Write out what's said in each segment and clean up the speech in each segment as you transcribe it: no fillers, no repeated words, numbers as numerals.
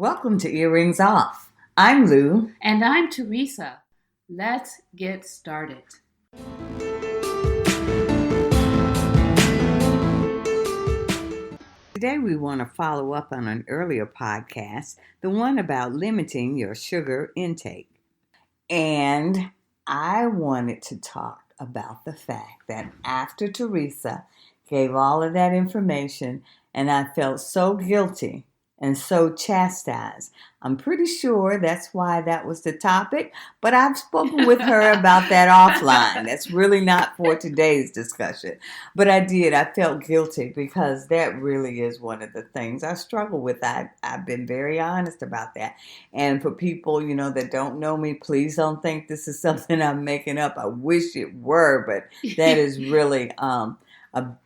Welcome to Earrings Off. I'm Lou. And I'm Teresa. Let's get started. Today we want to follow up on an earlier podcast, the one about limiting your sugar intake. And I wanted to talk about the fact that after Teresa gave all of that information and I felt so guilty and so chastised. I'm pretty sure that's why that was the topic, but I've spoken with her about that offline. That's really not for today's discussion. But I felt guilty because that really is one of the things I struggle with. I've been very honest about that. And for people, that don't know me, please don't think this is something I'm making up. I wish it were, but that is really a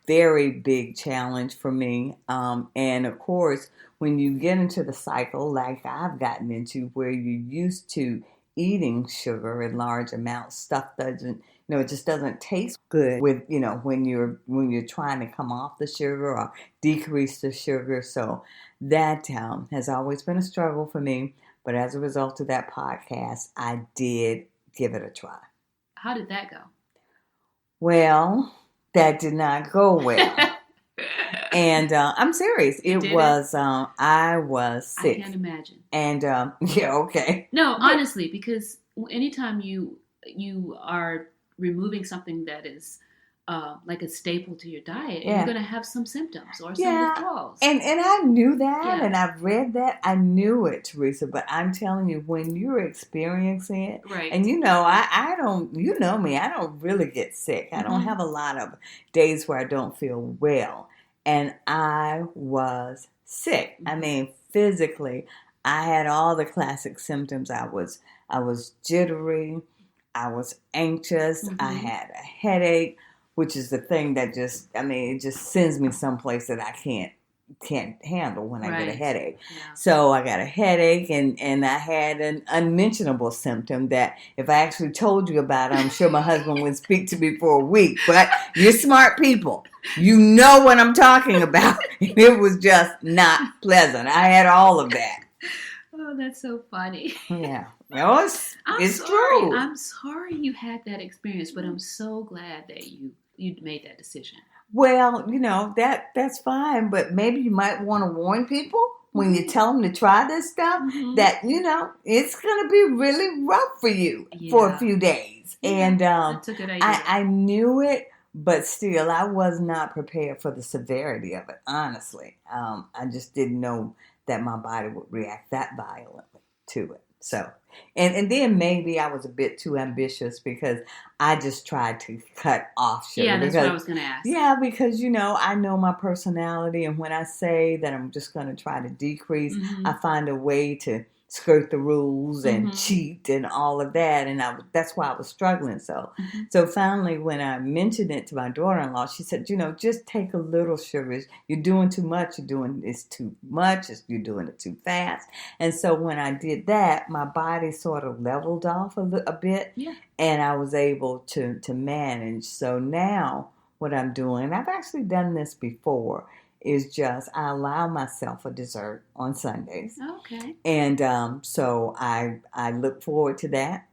very big challenge for me. And of course, when you get into the cycle like I've gotten into where you're used to eating sugar in large amounts, stuff doesn't, it just doesn't taste good with, when you're trying to come off the sugar or decrease the sugar. So that has always been a struggle for me. But as a result of that podcast, I did give it a try. How did that go? Well, that did not go well. And I'm serious. I was sick. I can't imagine. And yeah, okay. No, honestly, because anytime you are removing something that is like a staple to your diet, you're going to have some symptoms or some withdrawals. And I knew that, and I've read that. I knew it, Teresa. But I'm telling you, when you're experiencing it, right? And I don't. You know me. I don't really get sick. I don't have a lot of days where I don't feel well. And I was sick. I mean, physically, I had all the classic symptoms. I was jittery. I was anxious. I had a headache, which is the thing that it just sends me someplace that I can't handle when I get a headache. Yeah. So I got a headache and I had an unmentionable symptom that if I actually told you about it, I'm sure my husband would speak to me for a week. But you're smart people. You know what I'm talking about. It was just not pleasant. I had all of that. Oh, that's so funny. Yeah. It's true. I'm sorry you had that experience, but I'm so glad that you made that decision. Well, that's fine, but maybe you might want to warn people when you tell them to try this stuff that, it's going to be really rough for you for a few days. Yeah, and that's a good idea. I knew it, but still, I was not prepared for the severity of it, honestly. I just didn't know that my body would react that violently to it. So, and then maybe I was a bit too ambitious because I just tried to cut off sugar. Yeah, that's what I was going to ask. Yeah, because, I know my personality. And when I say that I'm just going to try to decrease, I find a way to skirt the rules and cheat and all of that. And that's why I was struggling. So finally, when I mentioned it to my daughter-in-law, she said, just take a little sugar. You're doing too much. You're doing this too much. You're doing it too fast. And so when I did that, my body sort of leveled off a bit. Yeah. And I was able to manage. So now what I'm doing, and I've actually done this before, is just I allow myself a dessert on Sundays. Okay. And so I look forward to that.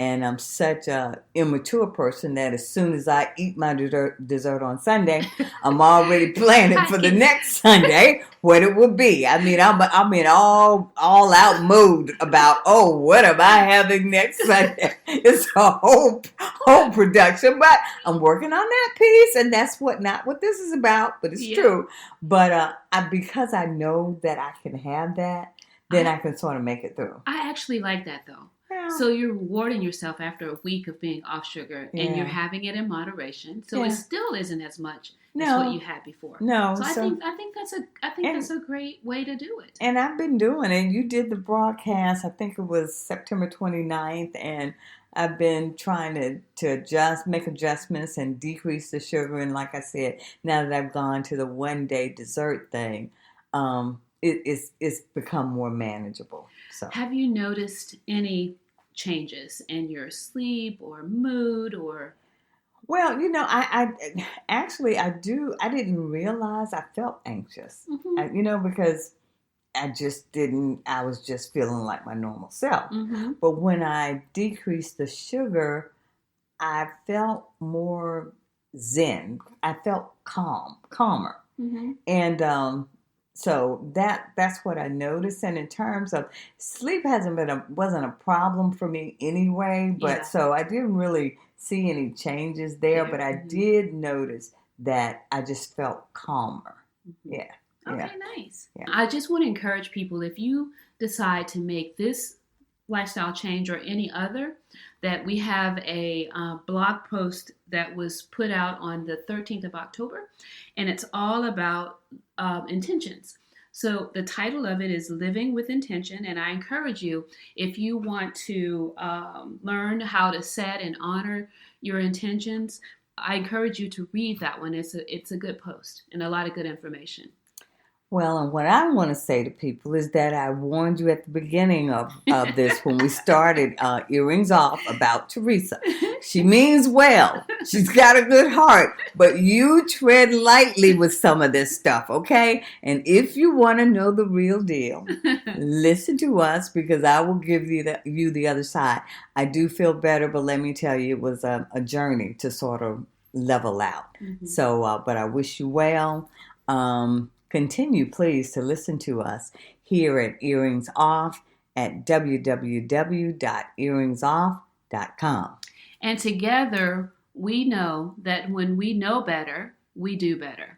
And I'm such a immature person that as soon as I eat my dessert on Sunday, I'm already planning for the next Sunday what it will be. I mean, I'm in all out mood about, what am I having next Sunday? It's a whole production, but I'm working on that piece, and that's not what this is about, but it's true. But because I know that I can have that, then I can sort of make it through. I actually like that, though. Yeah. So you're rewarding yourself after a week of being off sugar, and you're having it in moderation. So it still isn't as much as what you had before. No. So I think that's a great way to do it. And I've been doing it. You did the broadcast, I think it was September 29th, and I've been trying to make adjustments and decrease the sugar. And like I said, now that I've gone to the one-day dessert thing, it's become more manageable. So, have you noticed any changes in your sleep or mood or? Well, I actually I do. I didn't realize I felt anxious. Because I was just feeling like my normal self. Mm-hmm. But when I decreased the sugar, I felt more zen. I felt calmer. Mm-hmm. And so that's what I noticed. And in terms of sleep, wasn't a problem for me anyway. But Yeah. so I didn't really see any changes there. But I did notice that I just felt calmer. Mm-hmm. Yeah. Okay, nice. Yeah. I just want to encourage people, if you decide to make this lifestyle change or any other, that we have a blog post that was put out on the 13th of October, and it's all about intentions. So the title of it is Living with Intention, and I encourage you, if you want to learn how to set and honor your intentions, I encourage you to read that one. It's a good post and a lot of good information. Well, and what I want to say to people is that I warned you at the beginning of this when we started Earrings Off about Teresa. She means well. She's got a good heart. But you tread lightly with some of this stuff, okay? And if you want to know the real deal, listen to us, because I will give you the other side. I do feel better, but let me tell you, it was a journey to sort of level out. Mm-hmm. So, but I wish you well. Continue, please, to listen to us here at Earrings Off at www.earringsoff.com. And together, we know that when we know better, we do better.